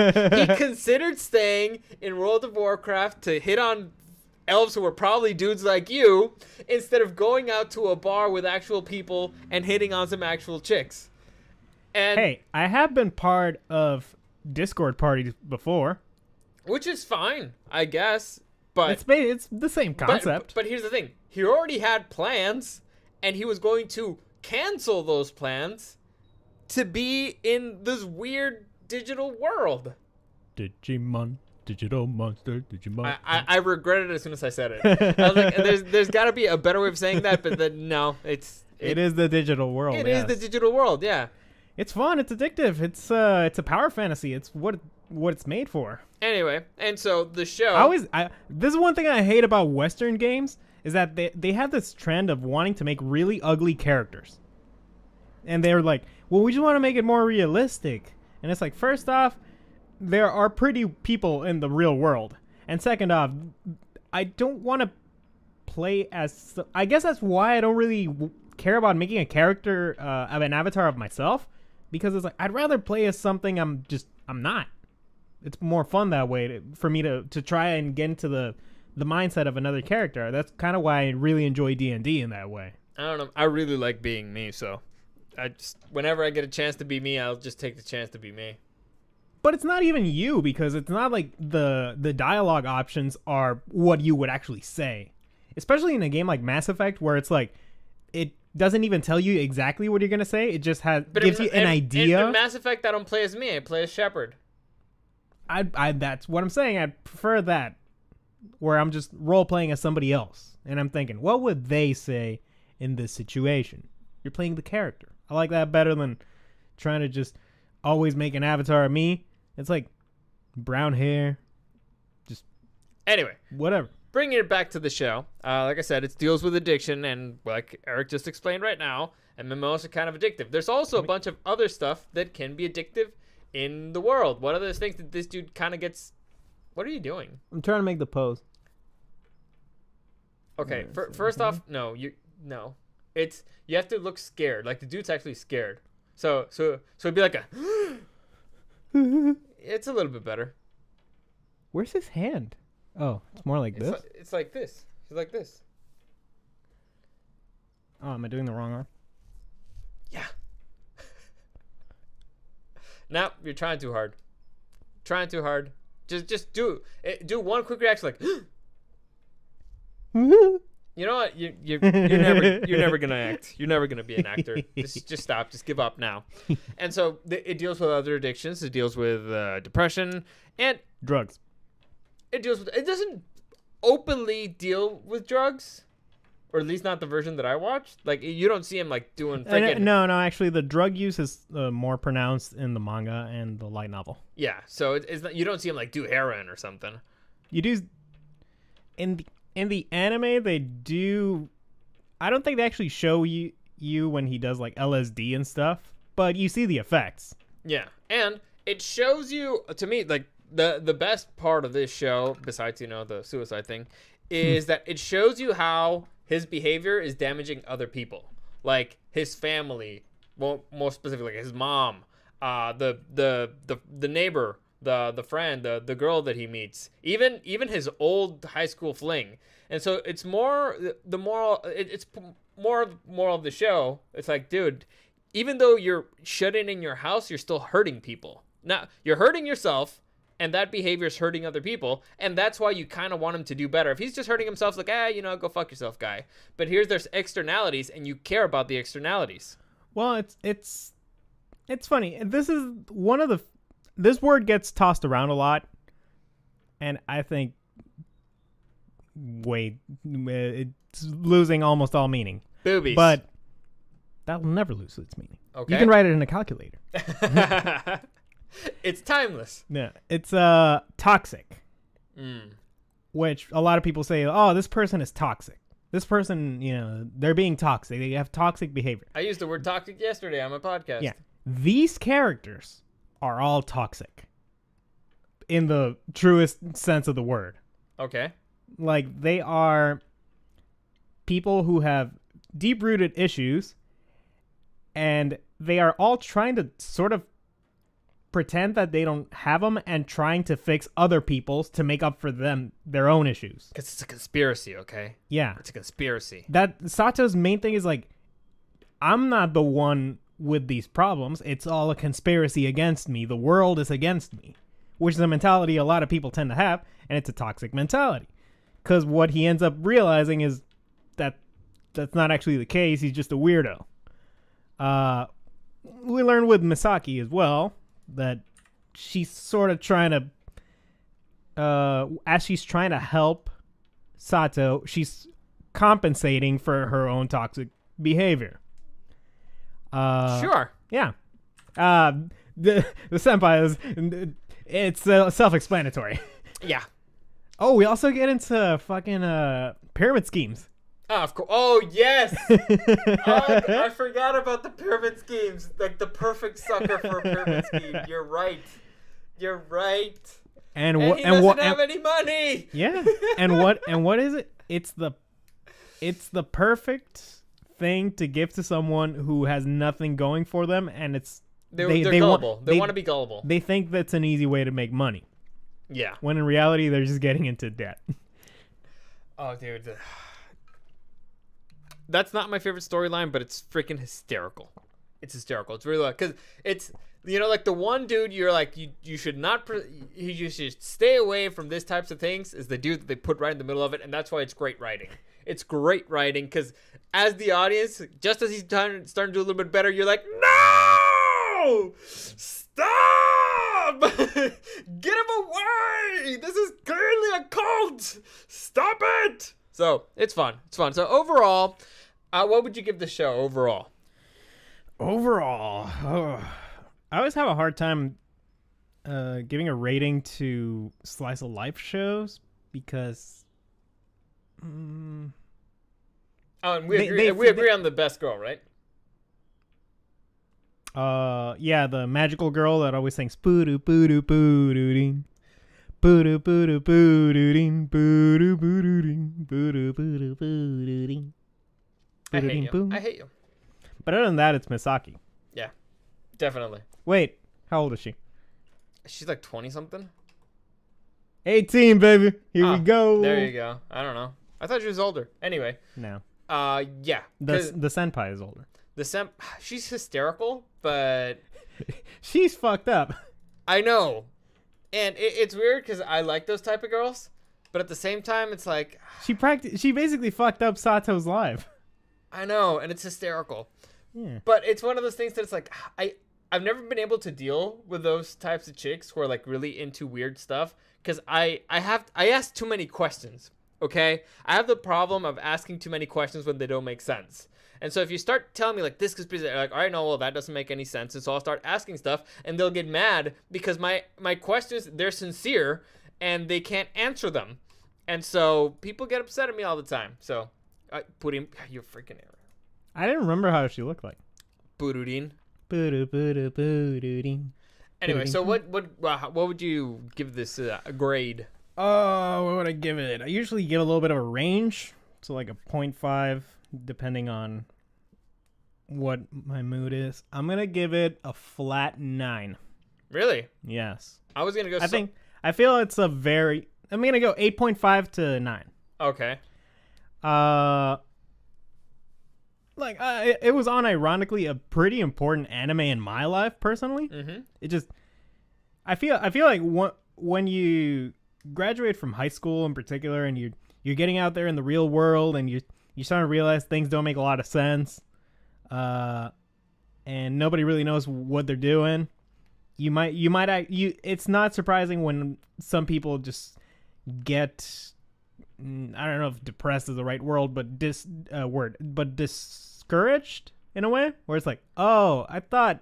considered staying in World of Warcraft to hit on elves who were probably dudes like you, instead of going out to a bar with actual people and hitting on some actual chicks. And hey, I have been part of Discord parties before. Which is fine, I guess. But it's the same concept. But here's the thing. He already had plans, and he was going to cancel those plans to be in this weird digital world. Digimon, digital monster, Digimon. I regretted it as soon as I said it. I was like, there's got to be a better way of saying that, but then no, it is the digital world. It is the digital world, yeah. It's fun. It's addictive. It's a power fantasy. It's what it's made for. Anyway, and so the show. This is one thing I hate about Western games is that they have this trend of wanting to make really ugly characters, and they're like, well, we just want to make it more realistic. And it's like, first off, there are pretty people in the real world, and second off, I don't want to play as. I guess that's why I don't really care about making a character of an avatar of myself, because it's like I'd rather play as something I'm not. It's more fun that way for me to try and get into the mindset of another character. That's kind of why I really enjoy D&D in that way. I don't know. I really like being me, so whenever I get a chance to be me, I'll just take the chance to be me. But it's not even you, because it's not like the dialogue options are what you would actually say. Especially in a game like Mass Effect, where it's like it doesn't even tell you exactly what you're gonna say. It just gives you an idea. In Mass Effect, I don't play as me. I play as Shepard. I that's what I'm saying. I'd prefer that, where I'm just role playing as somebody else, and I'm thinking, what would they say in this situation? You're playing the character. I like that better than trying to just always make an avatar of me. It's like brown hair, just anyway, whatever. Bringing it back to the show, like I said, it deals with addiction, and like Eric just explained right now, MMOs are kind of addictive. There's also a bunch of other stuff that can be addictive in the world. What are those things that this dude kind of gets? What are you doing? I'm trying to make the pose. Okay, first off, no. It's you have to look scared. Like the dude's actually scared. So it'd be like a. It's a little bit better. Where's his hand? Oh, it's more like this. It's like this. It's like this. Oh, am I doing the wrong arm? Yeah. No, you're trying too hard. Trying too hard. Just do one quick reaction, like. You know what? You're never gonna act. You're never gonna be an actor. Just stop. Just give up now. And so it deals with other addictions. It deals with depression and drugs. It doesn't openly deal with drugs, or at least not the version that I watched. Like you don't see him like doing freaking. No. Actually, the drug use is more pronounced in the manga and the light novel. Yeah. So it's not, you don't see him like do heroin or something. You do. In the anime, they do. I don't think they actually show you when he does like LSD and stuff, but you see the effects. Yeah, and it shows you, to me, like the best part of this show, besides the suicide thing, is that it shows you how his behavior is damaging other people, like his family, well, more specifically his mom, the neighbor, the friend, the girl that he meets, even his old high school fling. And so it's more the moral. It's more of the show. It's like, dude, even though you're shut in your house, you're still hurting people. Now you're hurting yourself, and that behavior is hurting other people, and that's why you kind of want him to do better. If he's just hurting himself, it's like, go fuck yourself, guy. But there's externalities, and you care about the externalities. Well, it's funny. This is one of the. This word gets tossed around a lot, and I think it's losing almost all meaning. Boobies. But that'll never lose its meaning. Okay. You can write it in a calculator. It's timeless. Yeah. It's toxic. Which a lot of people say, oh, this person is toxic. This person, they're being toxic. They have toxic behavior. I used the word toxic yesterday on my podcast. Yeah. These characters are all toxic in the truest sense of the word. Okay. Like, they are people who have deep-rooted issues, and they are all trying to sort of pretend that they don't have them and trying to fix other people's to make up for their own issues. Because it's a conspiracy, okay? Yeah. It's a conspiracy. That Sato's main thing is like, I'm not the one with these problems. It's all a conspiracy against me. The world is against me, which is a mentality a lot of people tend to have, and it's a toxic mentality. Because what he ends up realizing is that that's not actually the case. He's just a weirdo. We learn with Misaki as well that she's sort of trying to, as she's trying to help Sato, she's compensating for her own toxic behavior. Sure. Yeah. The senpai is, it's self-explanatory. Yeah. Oh, we also get into fucking pyramid schemes. Oh, of course. Oh, yes. I forgot about the pyramid schemes. Like the perfect sucker for a pyramid scheme. You're right. And he doesn't have any money. Yeah. And what is it? It's the perfect thing to give to someone who has nothing going for them, and they're gullible. They want to be gullible. They think that's an easy way to make money. Yeah. When in reality, they're just getting into debt. Oh, dude. That's not my favorite storyline, but it's freaking hysterical. It's hysterical. It's really because it's like the one dude you're like you should not you should stay away from this types of things is the dude that they put right in the middle of it, and that's why it's great writing. It's great writing because as the audience, just as he's starting to do a little bit better, you're like, no, stop, get him away. This is clearly a cult. Stop it. So it's fun. It's fun. So overall, what would you give the show overall? Overall, I always have a hard time giving a rating to slice of life shows because. Oh, and we agree on the best girl, right? Yeah, the magical girl that always sings boo doo boo doo boo doo ding, boo doo boo doo boo doo ding, boo doo boo doo ding, boo doo boo doo boo doo ding. I hate you. But other than that, it's Misaki. Yeah, definitely. Wait, how old is she? She's like 20 something. 18, baby. Here we go. There you go. I don't know. I thought she was older. Anyway. No. Yeah. The senpai is older. She's hysterical, but she's fucked up. I know, and it's weird because I like those type of girls, but at the same time, it's like she basically fucked up Sato's life. I know, and it's hysterical. Yeah. But it's one of those things that it's like I've never been able to deal with those types of chicks who are like really into weird stuff because I ask too many questions. Okay, I have the problem of asking too many questions when they don't make sense. And so if you start telling me like this conspiracy, like, all right, no, well, that doesn't make any sense. And so I'll start asking stuff and they'll get mad because my questions, they're sincere and they can't answer them. And so people get upset at me all the time. So you're freaking error. I didn't remember how she looked like. Burudin. Anyway, so what would you give this a grade? What would I give it? I usually give a little bit of a range. So like a 0.5, depending on what my mood is. I'm going to give it a flat 9. Really? Yes. I was going to go... I feel it's I'm going to go 8.5 to 9. Okay. It was unironically a pretty important anime in my life personally. Mm-hmm. It just... I feel like when you graduate from high school in particular and you're getting out there in the real world and you're starting to realize things don't make a lot of sense, and nobody really knows what they're doing. It's not surprising when some people just get, I don't know if depressed is the right word, but discouraged in a way where it's like, oh, I thought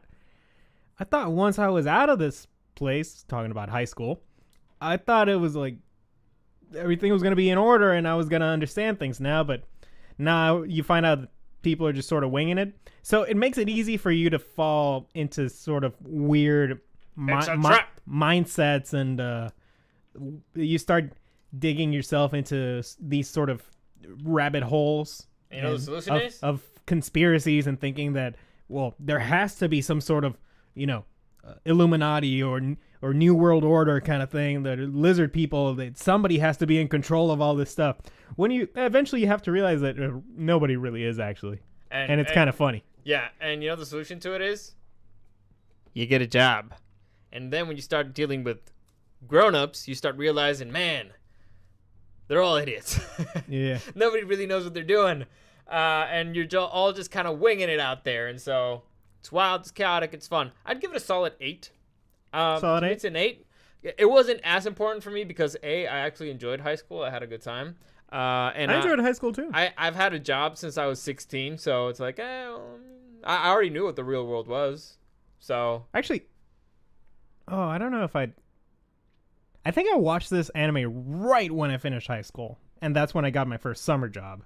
once I was out of this place, talking about high school, I thought it was like everything was going to be in order and I was going to understand things now, but now you find out that people are just sort of winging it. So it makes it easy for you to fall into sort of weird mindsets, and you start digging yourself into these sort of rabbit holes. You know, the solution is? Of conspiracies and thinking that, well, there has to be some sort of, Illuminati or New World Order kind of thing, that lizard people, that somebody has to be in control of all this stuff. When you eventually have to realize that nobody really is actually, and it's kind of funny. Yeah, and the solution to it is you get a job, and then when you start dealing with grown-ups, you start realizing, man, they're all idiots. Yeah, nobody really knows what they're doing, and you're all just kind of winging it out there, and so. It's wild, it's chaotic, it's fun. I'd give it a solid 8. Solid 8? It's an 8. It wasn't as important for me because, I actually enjoyed high school. I had a good time. And I enjoyed high school, too. I've had a job since I was 16, so it's like, I already knew what the real world was. So... Actually, I don't know if I think I watched this anime right when I finished high school, and that's when I got my first summer job.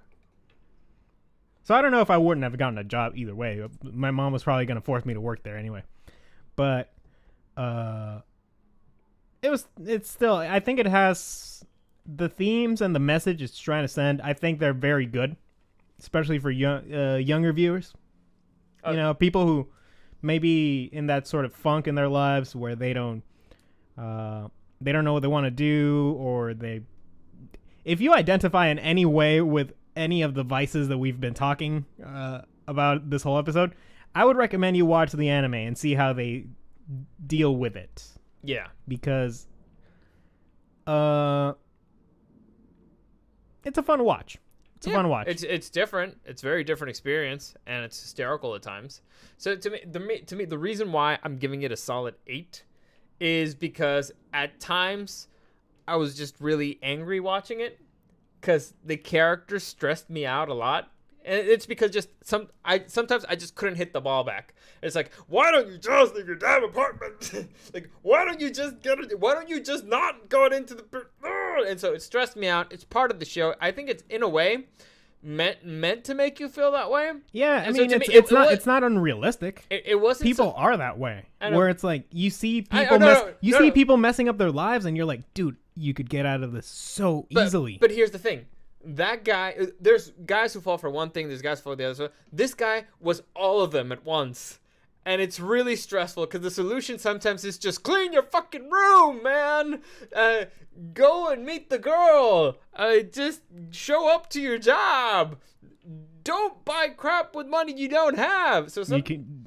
So I don't know if I wouldn't have gotten a job either way. My mom was probably going to force me to work there anyway. But it's still, I think it has the themes and the message it's trying to send. I think they're very good, especially for younger viewers. People who maybe in that sort of funk in their lives where they don't know what they want to do, or if you identify in any way with any of the vices that we've been talking about this whole episode, I would recommend you watch the anime and see how they deal with it. Yeah. Because it's a fun watch. It's a fun watch. It's different. It's a very different experience, and it's hysterical at times. So to me, the reason why I'm giving it a solid 8 is because at times I was just really angry watching it because the characters stressed me out a lot. And it's because sometimes I just couldn't hit the ball back. It's like, why don't you just leave your damn apartment? Like, why don't you just not go into the... And so it stressed me out. It's part of the show. I think it's, in a way, meant to make you feel that way. Yeah, I And mean, so it's not unrealistic. It wasn't... People are that way. Where it's like, you see see people messing up their lives, and you're like, dude, you could get out of this so easily. But here's the thing. That guy, there's guys who fall for one thing, there's guys who fall for the other. This guy was all of them at once. And it's really stressful because the solution sometimes is just clean your fucking room, man. Go and meet the girl. Just show up to your job. Don't buy crap with money you don't have. So you can...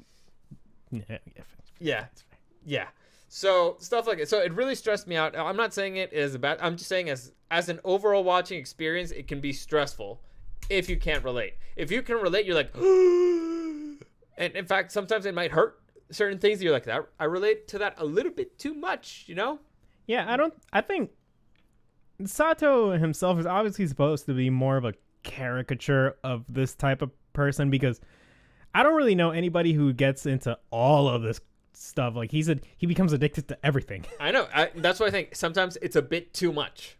Yeah. So stuff like it. So it really stressed me out. I'm not saying it is bad. I'm just saying as an overall watching experience, it can be stressful if you can't relate. If you can relate, you're like, and in fact, sometimes it might hurt certain things. You're like, that I relate to that a little bit too much, you know? Yeah, I think Sato himself is obviously supposed to be more of a caricature of this type of person because I don't really know anybody who gets into all of this stuff. Like he becomes addicted to everything. I know. That's why I think sometimes it's a bit too much.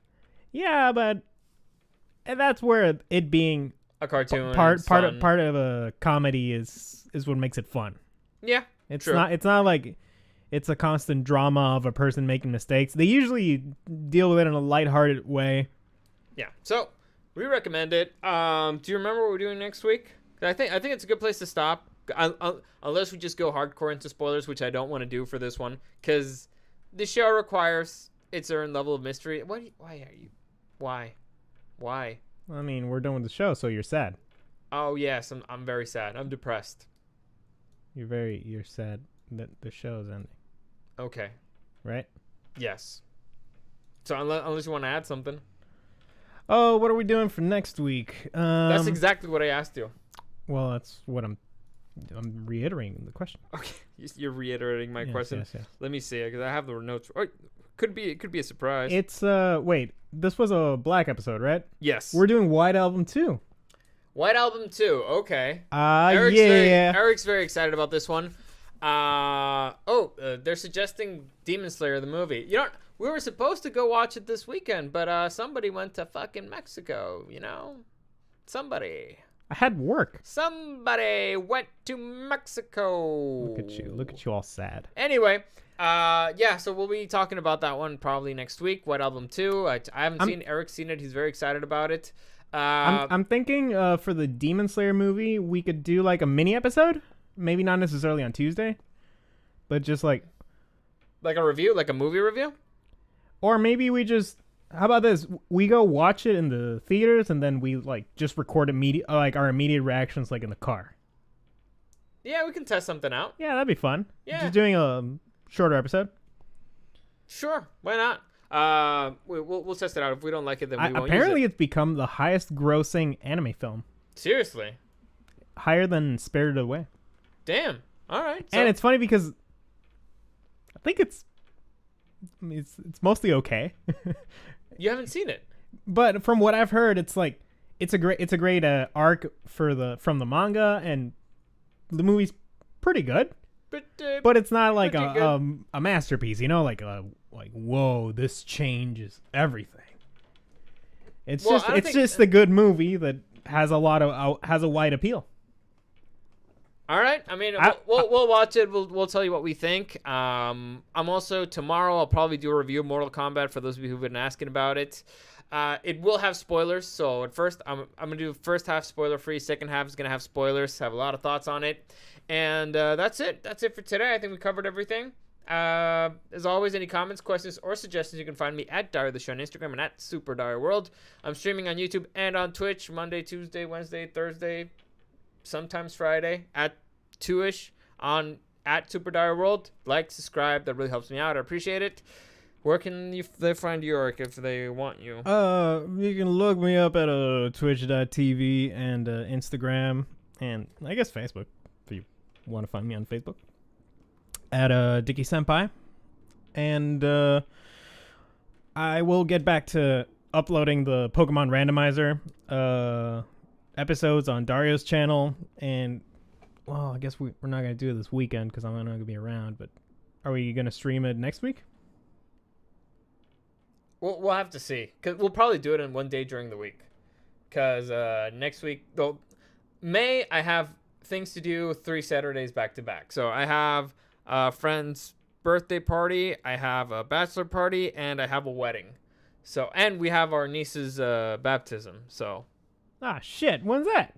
Yeah, but that's where it being a cartoon part of a comedy is what makes it fun. Yeah, it's true. not like it's a constant drama of a person making mistakes. They usually deal with it in a lighthearted way. Yeah. So we recommend it. Do you remember what we're doing next week? I think it's a good place to stop. Unless we just go hardcore into spoilers, which I don't want to do for this one, because the show requires its certain level of mystery. Why? I mean, we're done with the show, so you're sad. Oh yes, I'm very sad. I'm depressed. You're sad that the show is ending. Okay. Right? Yes. So unless you want to add something. Oh, what are we doing for next week? That's exactly what I asked you. Well, that's what I'm reiterating the question. Okay, you're reiterating my question. Yes. Let me see, because I have the notes. Oh, it could be a surprise. It's wait, this was a Black episode, right? Yes. We're doing White Album 2. White Album 2. Okay. Eric's very excited about this one. They're suggesting Demon Slayer the movie. You know, we were supposed to go watch it this weekend, but somebody went to fucking Mexico. You know, somebody. I had work. Somebody went to Mexico. Look at you all sad. Anyway, so we'll be talking about that one probably next week. White Album 2. I haven't seen Eric's seen it. He's very excited about it. I'm thinking for the Demon Slayer movie, we could do like a mini episode. Maybe not necessarily on Tuesday, but just like a review, like a movie review. Or maybe we just... How about this? We go watch it in the theaters, and then we like just record our immediate reactions, like in the car. Yeah, we can test something out. Yeah, that'd be fun. Yeah, just doing a shorter episode. Sure, why not? We'll test it out. If we don't like it, then we won't. Apparently, use it. It's become the highest-grossing anime film. Seriously, higher than Spirited Away. Damn. All right. So. And it's funny because I think it's mostly okay. You haven't seen it, but from what I've heard, it's a great arc from the manga, and the movie's pretty good. But it's not like a masterpiece, you know, like whoa, this changes everything. It's just a good movie that has a wide appeal. All right. I mean, we'll watch it. We'll tell you what we think. I'm also tomorrow. I'll probably do a review of Mortal Kombat for those of you who've been asking about it. It will have spoilers. So at first, I'm gonna do first half spoiler free. Second half is gonna have spoilers. Have a lot of thoughts on it. And that's it. That's it for today. I think we covered everything. As always, any comments, questions, or suggestions, you can find me at Dario the Show on Instagram and at Super Dario World. I'm streaming on YouTube and on Twitch Monday, Tuesday, Wednesday, Thursday, sometimes Friday at 2ish on at Super Dario World. Like, subscribe. That really helps me out. I appreciate it. Where can they find you, Eric, if they want you? You can look me up at twitch.tv and Instagram and I guess Facebook if you want to find me on Facebook at Dicky Senpai. And I will get back to uploading the Pokemon Randomizer episodes on Dario's channel. And well, I guess we're not gonna do it this weekend because I'm not gonna be around. But are we gonna stream it next week? We'll have to see. Cause we'll probably do it in one day during the week. Because next week, though, May, I have things to do 3 Saturdays back to back. So I have a friend's birthday party, I have a bachelor party, and I have a wedding. So, and we have our niece's baptism. So. Ah, shit. When's that?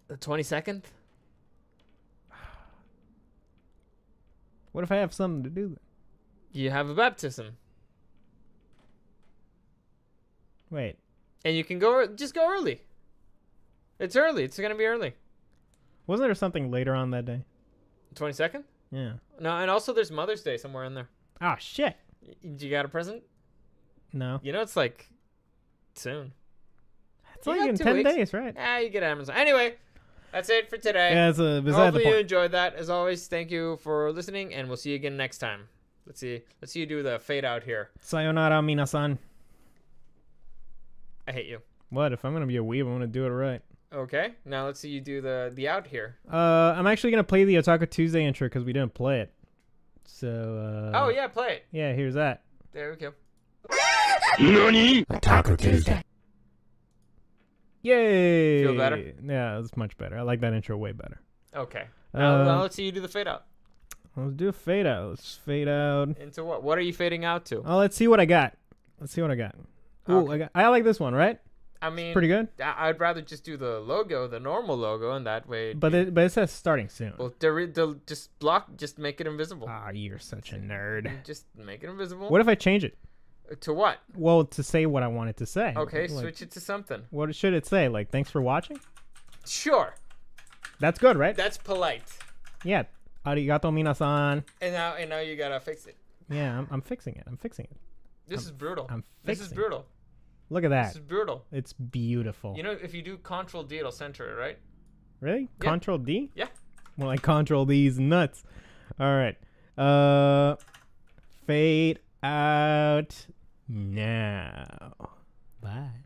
The 22nd? What if I have something to do then? You have a baptism. Wait. And you can just go early. It's early. It's going to be early. Wasn't there something later on that day? 22nd? Yeah. No, and also there's Mother's Day somewhere in there. Ah, shit. You got a present? No. You know it's like soon. It's like in 10 days, right? Yeah, you get Amazon. Anyway, that's it for today. Yeah, it's beside the Hopefully you point. enjoyed that. As always, thank you for listening, and we'll see you again next time. Let's see you do the fade out here. Sayonara, minasan. I hate you. What? If I'm going to be a weeb, I'm going to do it right. Okay, now let's see you do the out here. I'm actually going to play the Otaku Tuesday intro because we didn't play it. So, oh, yeah, play it. Yeah, here's that. There we go. NANI? Otaku Tuesday. Yay! Feel better? Yeah, it's much better. I like that intro way better. Okay. Now let's see you do the fade out. Let's do a fade out. Let's fade out. Into what? What are you fading out to? Oh, let's see what I got. Ooh, Okay. I like this one, right? I mean, Pretty good. I'd rather just do the logo, the normal logo, and that way. But it says starting soon. Well, they'll just make it invisible. Ah, you're such a nerd. Just make it invisible. What if I change it? To what? Well, to say what I want it to say. Okay, Like, switch it to something. what should it say? Like, thanks for watching? Sure. That's good, right? That's polite. Yeah. Arigato minasan. And now you gotta fix it. Yeah, I'm fixing it. This is brutal. This is brutal. Look at This is that. brutal. It's beautiful. You know, if you do Control D, it'll center it, right? Really? Yeah. Control D? Yeah. More like control these nuts. All right. Fade out now. Bye.